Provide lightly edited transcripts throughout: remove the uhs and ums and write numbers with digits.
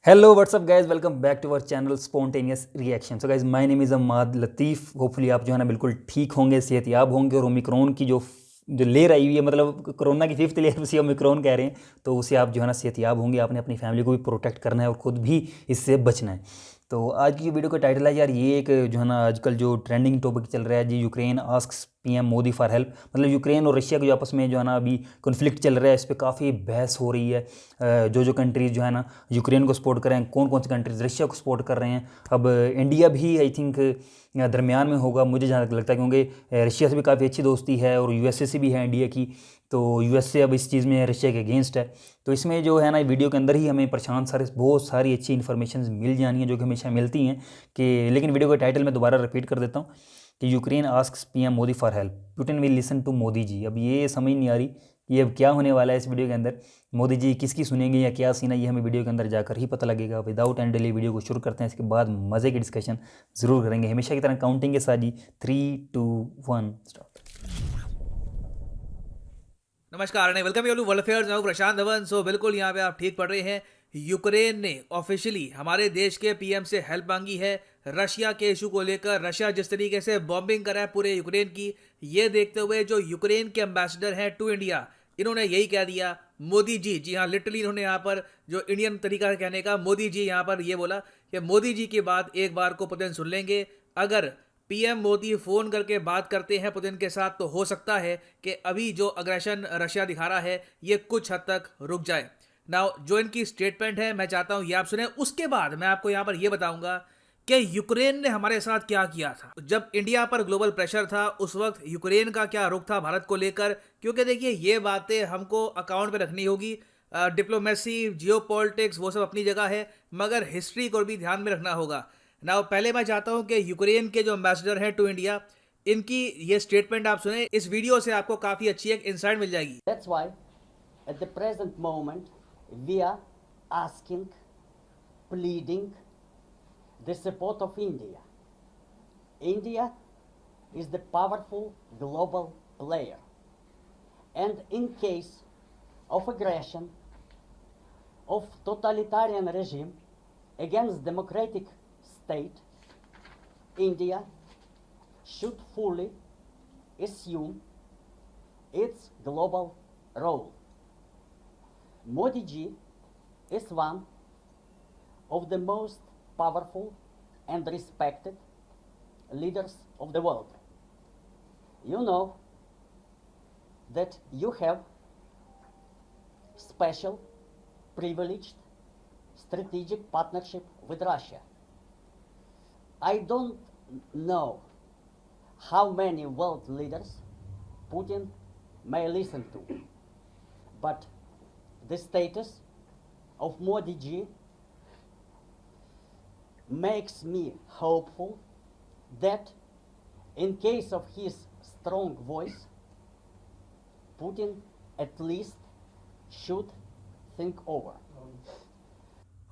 Hello what's up guys, welcome back to our channel spontaneous reaction. So guys, my name is Ammad Latif. Hopefully आप जो है ना बिल्कुल ठीक होंगे, सेहतयाब होंगे और ओमिक्रॉन की जो लेयर आई हुई है, मतलब कोरोना की फिफ्थ लेयर उसे ओमिक्रॉन कह रहे हैं, तो उसे आप जो है ना सेहतयाब होंगे। आपने अपनी फैमिली को भी प्रोटेक्ट करना है और ख़ुद भी इससे बचना है। तो आज की वीडियो का टाइटल है यार, ये एक जो है ना आजकल जो ट्रेंडिंग टॉपिक चल रहा है जी, Ukraine asks PM Modi for help. मतलब यूक्रेन और रशिया के जो आपस में जो है ना अभी कॉन्फ्लिक्ट चल रहा है, इस पर काफ़ी बहस हो रही है। जो कंट्रीज़ जो है ना यूक्रेन को सपोर्ट कर रहे हैं, कौन कौन सी कंट्रीज़ रशिया को सपोर्ट कर रहे हैं। अब इंडिया भी आई थिंक दरमियान में होगा, मुझे जहाँ तक लगता है, क्योंकि रशिया से भी काफ़ी अच्छी दोस्ती है और यूएसए से भी है इंडिया की। तो यूएसए अब इस चीज़ में रशिया के अगेंस्ट है। तो इसमें जो है ना वीडियो के अंदर ही हमें प्रशांत सर बहुत सारी अच्छी इन्फॉर्मेशन मिल जानी है, जो कि हमेशा मिलती हैं। कि लेकिन वीडियो का टाइटल मैं दोबारा रिपीट कर देता हूँ कि Ukraine asks PM Modi for help, Putin will listen to Modi ji. अब ये समझ नहीं आ रही कि अब क्या होने वाला है इस वीडियो के अंदर। मोदी जी किसकी सुनेंगे या क्या सीन है, ये हमें वीडियो के अंदर जाकर ही पता लगेगा। विदाउट एंड डिले वीडियो को शुरू करते हैं, इसके बाद मज़े की डिस्कशन ज़रूर करेंगे हमेशा की तरह काउंटिंग के साथ जी। 3, 2, 1 स्टार्ट। नमस्कार and welcome you to world affairs. मैं प्रशांत धवन। सो बिल्कुल यहाँ पे आप ठीक पढ़ रहे हैं। यूक्रेन ने ऑफिशियली हमारे देश के पीएम से हेल्प मांगी है रशिया के इशू को लेकर। रशिया जिस तरीके से बॉम्बिंग करा है पूरे यूक्रेन की, ये देखते हुए जो यूक्रेन के एम्बेसडर हैं टू इंडिया, इन्होंने यही कह दिया मोदी जी। जी हाँ, लिटरली इन्होंने यहाँ पर जो इंडियन तरीका है कहने का, मोदी जी यहाँ पर ये बोला कि मोदी जी की बात एक बार को पुतिन सुन लेंगे। अगर पीएम मोदी फोन करके बात करते हैं पुतिन के साथ, तो हो सकता है कि अभी जो अग्रेशन रशिया दिखा रहा है ये कुछ हद तक रुक जाए। नाउ जो इनकी स्टेटमेंट है मैं चाहता हूं ये आप सुने, उसके बाद मैं आपको यहां पर ये बताऊंगा कि यूक्रेन ने हमारे साथ क्या किया था। जब इंडिया पर ग्लोबल प्रेशर था उस वक्त यूक्रेन का क्या रुख था भारत को लेकर, क्योंकि देखिए ये बातें हमको अकाउंट में रखनी होगी। डिप्लोमेसी, जियोपॉलिटिक्स वो सब अपनी जगह है, मगर हिस्ट्री को भी ध्यान में रखना होगा। नाउ पहले मैं चाहता हूं कि यूक्रेन के जो एम्बेसडर हैं टू इंडिया, इनकी ये स्टेटमेंट आप सुने। इस वीडियो से आपको काफी अच्छी एक इंसाइट मिल जाएगी। That's why at the present moment we are asking, pleading the support of India. India is the powerful global player, and in case of aggression of totalitarian regime against democratic state, India should fully assume its global role. Modi ji is one of the most powerful and respected leaders of the world. You know that you have special, privileged, strategic partnership with Russia. I don't know how many world leaders Putin may listen to, but the status of Modi ji makes me hopeful that in case of his strong voice, Putin at least should think over.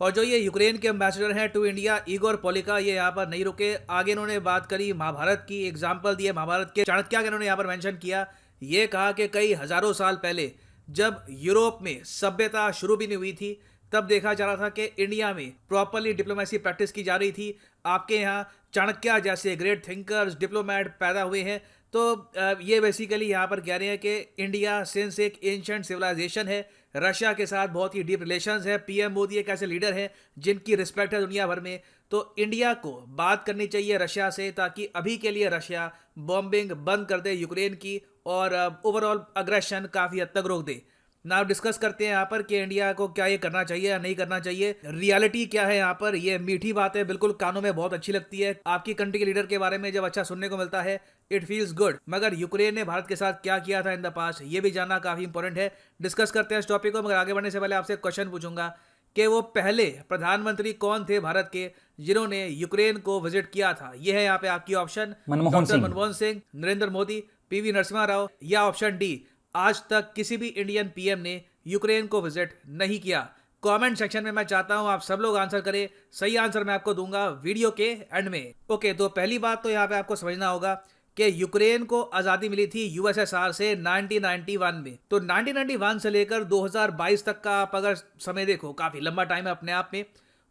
और जो ये Ukraine के ambassador हैं to India, Igor पोलिका, ये यहाँ पर नहीं रुके। आगे इन्होंने बात करी महाभारत की, एग्जाम्पल दिए महाभारत के। चाणक्य के इन्होंने यहाँ पर मेंशन किया। ये कहा कि कई हजारों साल पहले जब यूरोप में सभ्यता शुरू भी नहीं हुई थी, तब देखा जा रहा था कि इंडिया में प्रॉपरली डिप्लोमेसी प्रैक्टिस की जा रही थी। आपके यहाँ चाणक्य जैसे ग्रेट थिंकर्स, डिप्लोमेट पैदा हुए हैं। तो ये बेसिकली यहाँ पर कह रहे हैं कि इंडिया सिंस एक एंशिएंट सिविलाइजेशन है, रशिया के साथ बहुत ही डीप रिलेशंस है। पीएम मोदी एक ऐसे लीडर हैं जिनकी रिस्पेक्ट है दुनिया भर में। तो इंडिया को बात करनी चाहिए रशिया से, ताकि अभी के लिए रशिया बॉम्बिंग बंद कर दे यूक्रेन की और ओवरऑल अग्रेशन काफ़ी हद तक रोक दे। ना डिस्कस करते हैं यहाँ पर कि इंडिया को क्या ये करना चाहिए या नहीं करना चाहिए। रियलिटी क्या है यहाँ पर, ये मीठी बात है, बिल्कुल कानों में बहुत अच्छी लगती है। आपकी कंट्री के लीडर के बारे में जब अच्छा सुनने को मिलता है, इट फील्स गुड। मगर यूक्रेन ने भारत के साथ क्या किया था इन द पास्ट, ये भी जानना काफी इंपॉर्टेंट है। डिस्कस करते हैं इस टॉपिक को, मगर आगे बढ़ने से पहले आपसे क्वेश्चन पूछूंगा कि वो पहले प्रधानमंत्री कौन थे भारत के जिन्होंने यूक्रेन को विजिट किया था। ये है यहाँ पे आपकी option, doctor Manmohan Singh, Narendra Modi, PV Narasimha Rao, या ऑप्शन डी, आज तक किसी भी इंडियन पीएम ने यूक्रेन को विजिट नहीं किया। कमेंट सेक्शन में मैं चाहता हूं आप सब लोग आंसर करें। सही आंसर मैं आपको दूंगा वीडियो के एंड में। ओके, तो पहली बात तो यहाँ पे आपको समझना होगा कि यूक्रेन को आज़ादी मिली थी यूएसएसआर से 1991 में। तो 1991 से लेकर 2022 तक का आप अगर समय देखो, काफ़ी लंबा टाइम है अपने आप में।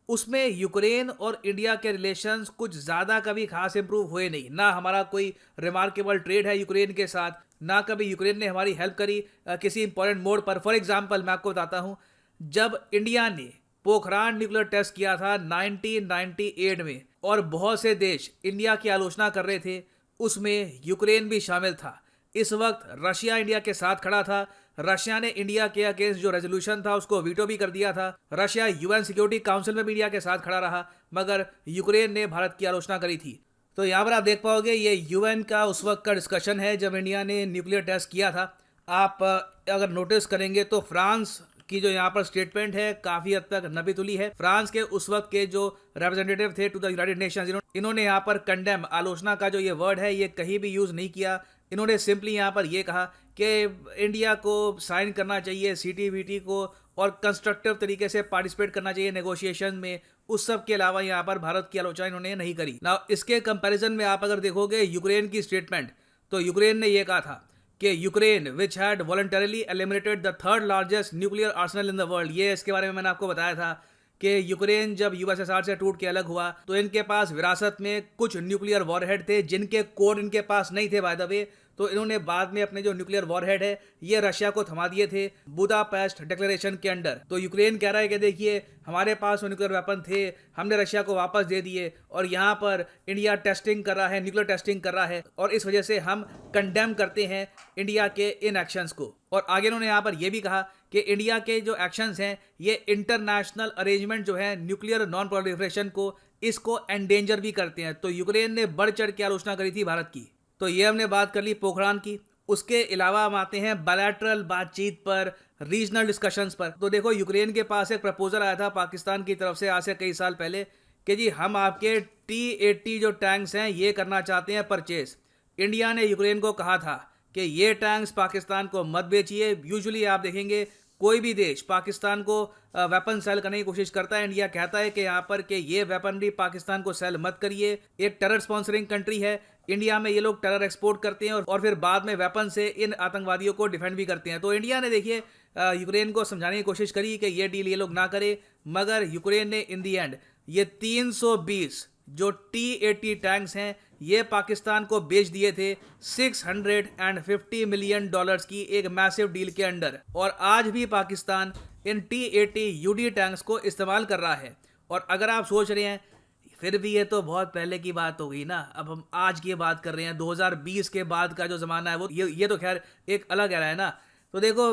उसमें यूक्रेन और इंडिया के रिलेशंस कुछ ज़्यादा कभी खास इंप्रूव हुए नहीं। ना हमारा कोई रिमार्केबल ट्रेड है यूक्रेन के साथ, ना कभी यूक्रेन ने हमारी हेल्प करी किसी इंपॉर्टेंट मोड पर। फॉर एग्जांपल मैं आपको बताता हूँ, जब इंडिया ने पोखरान न्यूक्लियर टेस्ट किया था 1998 में और बहुत से देश इंडिया की आलोचना कर रहे थे, उसमें यूक्रेन भी शामिल था। इस वक्त रशिया इंडिया के साथ खड़ा था। रशिया ने इंडिया के अगेंस्ट जो रेजोल्यूशन था उसको वीटो भी कर दिया था। रशिया यूएन सिक्योरिटी काउंसिल में भी इंडिया के साथ खड़ा रहा, मगर यूक्रेन ने भारत की आलोचना करी थी। तो यहाँ पर आप देख पाओगे ये यूएन का उस वक्त का डिस्कशन है जब इंडिया ने न्यूक्लियर टेस्ट किया था। आप अगर नोटिस करेंगे तो फ्रांस की जो यहाँ पर स्टेटमेंट है काफी हद तक नबी तुली है। फ्रांस के उस वक्त के जो रिप्रेजेंटेटिव थे टू द यूनाइटेड नेशंस, इन्होंने यहाँ पर कंडेम, आलोचना का जो ये वर्ड है ये कहीं भी यूज नहीं किया। इन्होंने सिंपली यहाँ पर ये कहा कि इंडिया को साइन करना चाहिए CTBT को और कंस्ट्रक्टिव तरीके से पार्टिसिपेट करना चाहिए नेगोशिएशन में। उस सब के अलावा यहाँ पर भारत की आलोचना इन्होंने नहीं करी ना। इसके कंपैरिजन में आप अगर देखोगे यूक्रेन की स्टेटमेंट, तो यूक्रेन ने ये कहा था कि Ukraine which had voluntarily eliminated the third largest nuclear Arsenal in the world. ये इसके बारे में मैंने आपको बताया था कि यूक्रेन जब USSR से टूट के अलग हुआ तो इनके पास विरासत में कुछ न्यूक्लियर वॉरहेड थे जिनके कोड इनके पास नहीं थे बाय द वे। तो इन्होंने बाद में अपने जो न्यूक्लियर वॉरहेड है ये रशिया को थमा दिए थे बुदापेस्ट डिक्लेरेशन के अंडर। तो यूक्रेन कह रहा है कि देखिए हमारे पास वो न्यूक्लियर वेपन थे, हमने रशिया को वापस दे दिए और यहाँ पर इंडिया टेस्टिंग कर रहा है, न्यूक्लियर टेस्टिंग कर रहा है, और इस वजह से हम कंडेम करते हैं इंडिया के इन एक्शंस को। और आगे इन्होंने यहाँ पर यह भी कहा कि इंडिया के जो एक्शंस हैं ये इंटरनेशनल अरेंजमेंट जो है न्यूक्लियर नॉन प्रोलिफरेशन को, इसको एंडेंजर भी करते हैं। तो यूक्रेन ने बढ़ चढ़ के आलोचना करी थी भारत की। तो ये हमने बात कर ली पोखरान की। उसके अलावा हम आते हैं बायलैटरल बातचीत पर, रीजनल डिस्कशंस पर। तो देखो यूक्रेन के पास एक प्रपोजल आया था पाकिस्तान की तरफ से आज से कई साल पहले कि जी हम आपके T-80 जो टैंक्स हैं ये करना चाहते हैं परचेस। इंडिया ने यूक्रेन को कहा था कि ये टैंक्स पाकिस्तान को मत बेचिए। यूजुअली आप देखेंगे कोई भी देश पाकिस्तान को वेपन सेल करने की कोशिश करता है, इंडिया कहता है कि यहाँ पर कि ये वेपनरी पाकिस्तान को सेल मत करिए। एक टेरर स्पॉन्सरिंग कंट्री है इंडिया में, ये लोग टेरर एक्सपोर्ट करते हैं और फिर बाद में वेपन से इन आतंकवादियों को डिफेंड भी करते हैं। तो इंडिया ने देखिए यूक्रेन को समझाने की कोशिश करी कि ये डील ये लोग ना करे, मगर यूक्रेन ने इन दी एंड ये 320 जो T-80 टैंक्स हैं ये पाकिस्तान को बेच दिए थे $650 मिलियन की एक मैसिव डील के अंडर। और आज भी पाकिस्तान इन T-80 UD टैंक्स को इस्तेमाल कर रहा है। और अगर आप सोच रहे हैं फिर भी ये तो बहुत पहले की बात हो गई ना, अब हम आज की बात कर रहे हैं, 2020 के बाद का जो ज़माना है वो ये तो खैर एक अलग एरा है ना। तो देखो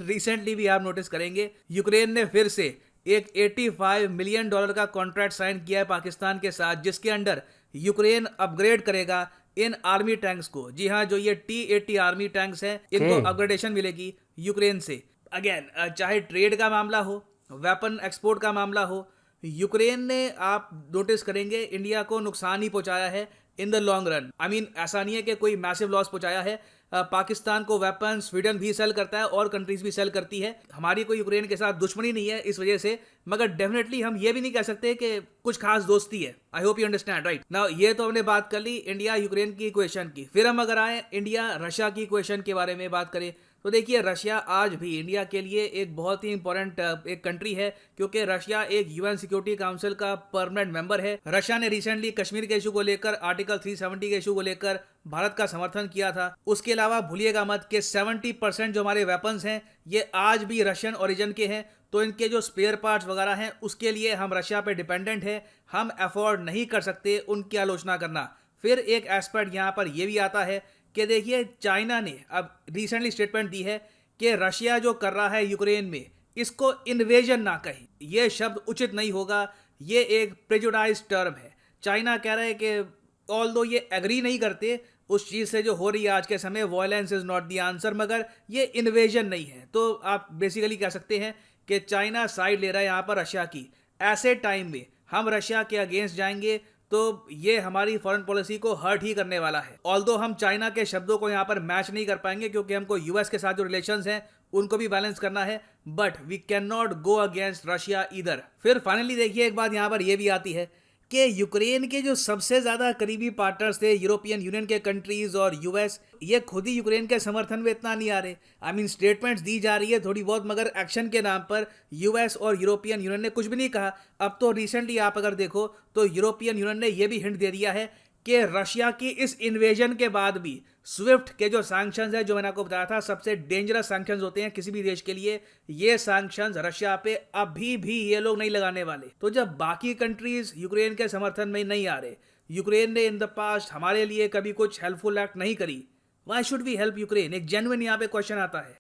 रिसेंटली भी आप नोटिस करेंगे यूक्रेन ने फिर से एक $85 मिलियन का कॉन्ट्रैक्ट साइन किया है पाकिस्तान के साथ, जिसके अंडर यूक्रेन अपग्रेड करेगा इन आर्मी टैंक्स को। जी हाँ, जो ये T-80 आर्मी टैंक्स हैं इनको अपग्रेडेशन मिलेगी यूक्रेन से। अगेन चाहे ट्रेड का मामला हो, वेपन एक्सपोर्ट का मामला हो, यूक्रेन ने आप नोटिस करेंगे इंडिया को नुकसान ही पहुंचाया है in the long run. I mean ऐसा नहीं है कि कोई मैसिव लॉस पहुंचाया है। पाकिस्तान को वेपन स्वीडन भी सेल करता है और कंट्रीज भी सेल करती है। हमारी कोई यूक्रेन के साथ दुश्मनी नहीं है इस वजह से, मगर डेफिनेटली हम ये भी नहीं कह सकते कि कुछ खास दोस्ती है। I hope you understand right now. ये तो हमने बात कर ली इंडिया यूक्रेन की इक्वेशन की। फिर हम अगर आए इंडिया रशिया की इक्वेशन के बारे में बात करें तो देखिए रशिया आज भी इंडिया के लिए एक बहुत ही इंपॉर्टेंट एक कंट्री है, क्योंकि रशिया एक यूएन सिक्योरिटी काउंसिल का परमानेंट मेंबर है। रशिया ने रिसेंटली कश्मीर के इशू को लेकर, आर्टिकल 370 के इशू को लेकर भारत का समर्थन किया था। उसके अलावा भूलिएगा मत कि 70% जो हमारे वेपन्स हैं ये आज भी रशियन ओरिजिन के हैं। तो इनके जो स्पेयर पार्ट्स वगैरह हैं उसके लिए हम रशिया पे डिपेंडेंट है, हम अफोर्ड नहीं कर सकते उनकी आलोचना करना। फिर एक एस्पेक्ट यहाँ पर यह भी आता है कि देखिए चाइना ने अब रिसेंटली स्टेटमेंट दी है कि रशिया जो कर रहा है यूक्रेन में इसको इन्वेजन ना कहें, यह शब्द उचित नहीं होगा, ये एक प्रेजुडाइज टर्म है। चाइना कह रहा है कि ऑल्दो ये एग्री नहीं करते उस चीज़ से जो हो रही है आज के समय, violence is not the answer, मगर ये इन्वेजन नहीं है। तो आप बेसिकली कह सकते हैं कि चाइना साइड ले रहा है यहाँ पर रशिया की। ऐसे टाइम में हम रशिया के अगेंस्ट जाएंगे तो ये हमारी फॉरेन पॉलिसी को हर्ट ही करने वाला है। ऑल्दो हम चाइना के शब्दों को यहाँ पर मैच नहीं कर पाएंगे क्योंकि हमको यूएस के साथ जो रिलेशंस हैं उनको भी बैलेंस करना है, but we can not go against Russia either. फिर फाइनली देखिए एक बात यहाँ पर यह भी आती है कि यूक्रेन के जो सबसे ज़्यादा करीबी पार्टनर्स थे यूरोपियन यूनियन के कंट्रीज़ और यूएस, ये खुद ही यूक्रेन के समर्थन में इतना नहीं आ रहे। आई मीन स्टेटमेंट्स दी जा रही है थोड़ी बहुत, मगर एक्शन के नाम पर यूएस और यूरोपियन यूनियन ने कुछ भी नहीं कहा। अब तो रिसेंटली आप अगर देखो तो यूरोपियन यूनियन ने यह भी हिंट दे दिया है कि रशिया की इस इन्वेजन के बाद भी स्विफ्ट के जो सैंक्शंस है, जो मैंने आपको बताया था सबसे डेंजरस सैंक्शंस होते हैं किसी भी देश के लिए, ये सैंक्शंस रशिया पे अभी भी ये लोग नहीं लगाने वाले। तो जब बाकी कंट्रीज यूक्रेन के समर्थन में नहीं आ रहे, यूक्रेन ने इन द पास्ट हमारे लिए कभी कुछ हेल्पफुल एक्ट नहीं करी, why should we help Ukraine? एक जेन्युइन यहाँ पे क्वेश्चन आता है।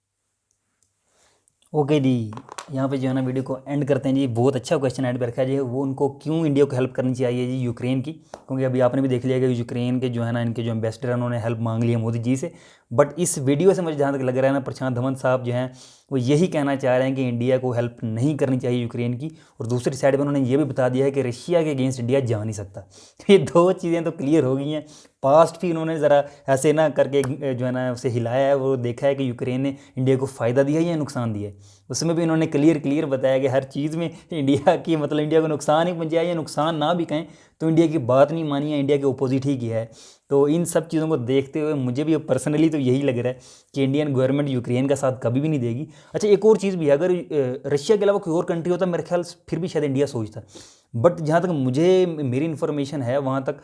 ओके जी, यहाँ पे जो है ना वीडियो को एंड करते हैं जी। बहुत अच्छा क्वेश्चन ऐड पे रखा है जी, वो उनको क्यों इंडिया को हेल्प करनी चाहिए जी यूक्रेन की, क्योंकि अभी आपने भी देख लिया कि यूक्रेन के जो है ना इनके जो एम्बेसडर हैं उन्होंने हेल्प मांग ली है मोदी जी से। बट इस वीडियो से मुझे जहाँ तक लग रहा है ना, प्रशांत धवन साहब जो हैं वो यही कहना चाह रहे हैं कि इंडिया को हेल्प नहीं करनी चाहिए यूक्रेन की, और दूसरी साइड पर उन्होंने ये भी बता दिया है कि रशिया के अगेंस्ट इंडिया जा नहीं सकता। ये दो चीज़ें तो क्लियर हो गई हैं। पास्ट भी उन्होंने ज़रा ऐसे ना करके जो है ना उसे हिलाया है, वो देखा है कि यूक्रेन ने इंडिया को फ़ायदा दिया है या नुकसान दिया है। उसमें भी इन्होंने क्लियर बताया कि हर चीज़ में इंडिया की मतलब इंडिया को नुकसान ही पहुंचाया, या नुकसान ना भी कहें तो इंडिया की बात नहीं मानी है, इंडिया के ओपोजिट ही किया है। तो इन सब चीज़ों को देखते हुए मुझे भी पर्सनली तो यही लग रहा है कि इंडियन गवर्नमेंट यूक्रेन का साथ कभी भी नहीं देगी। अच्छा, एक और चीज़ भी है, अगर रशिया के अलावा कोई और कंट्री होता मेरे ख्याल फिर भी शायद इंडिया सोचता। बट जहाँ तक मुझे मेरी इन्फॉर्मेशन है, वहाँ तक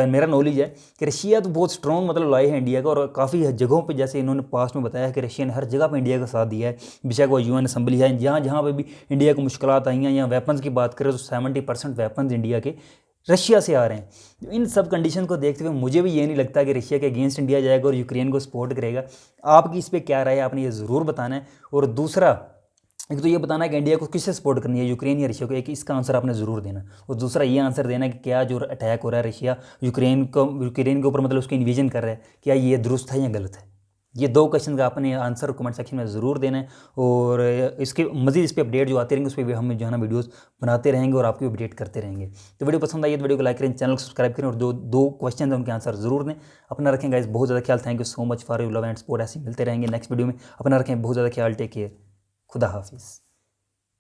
मेरा नॉलेज है कि रशिया तो बहुत स्ट्रॉन्ग मतलब लाए हैं इंडिया का, और काफ़ी जगहों पे जैसे इन्होंने पास्ट में बताया कि रशिया ने हर जगह पे इंडिया का साथ दिया है। बेशक वो यूएन असेंबली है, जहाँ जहाँ पे भी इंडिया को मुश्किलात आई हैं, या वेपन्स की बात करें तो 70% वेपन्स इंडिया के रशिया से आ रहे हैं। इन सब कंडीशन को देखते हुए मुझे भी ये नहीं लगता कि रशिया के अगेंस्ट इंडिया जाएगा और यूक्रेन को सपोर्ट करेगा। आपकी इस पर क्या राय है, आपने ये ज़रूर बताना है। और दूसरा, एक तो ये बताना है कि इंडिया को किससे सपोर्ट करनी है, यूक्रेन या रशिया को, एक इसका आंसर आपने ज़रूर देना। और दूसरा ये आंसर देना कि क्या जो अटैक हो रहा है रशिया यूक्रेन के ऊपर मतलब उसको इन्वेजन कर रहा है, क्या ये दुरुस्त है या गलत है। ये दो क्वेश्चन का आपने आंसर कमेंट सेक्शन में ज़रूर देना है। और इसके मज़ीद इस पर अपडेट जो आते रहेंगे उस पर भी हम जो है ना वीडियोस बनाते रहेंगे और आपको अपडेट करते रहेंगे। तो वीडियो पसंद आई तो वीडियो को लाइक करें, चैनल को सब्सक्राइब करें, और जो दो क्वेश्चन हैं उनके आंसर ज़रूर दें। अपना रखें गाइस बहुत ज़्यादा ख्याल। Thank you so much for your love and support. ऐसे मिलते रहेंगे नेक्स्ट वीडियो में। अपना रखें बहुत ज़्यादा ख्याल। Take care. खुदा हाफिज़।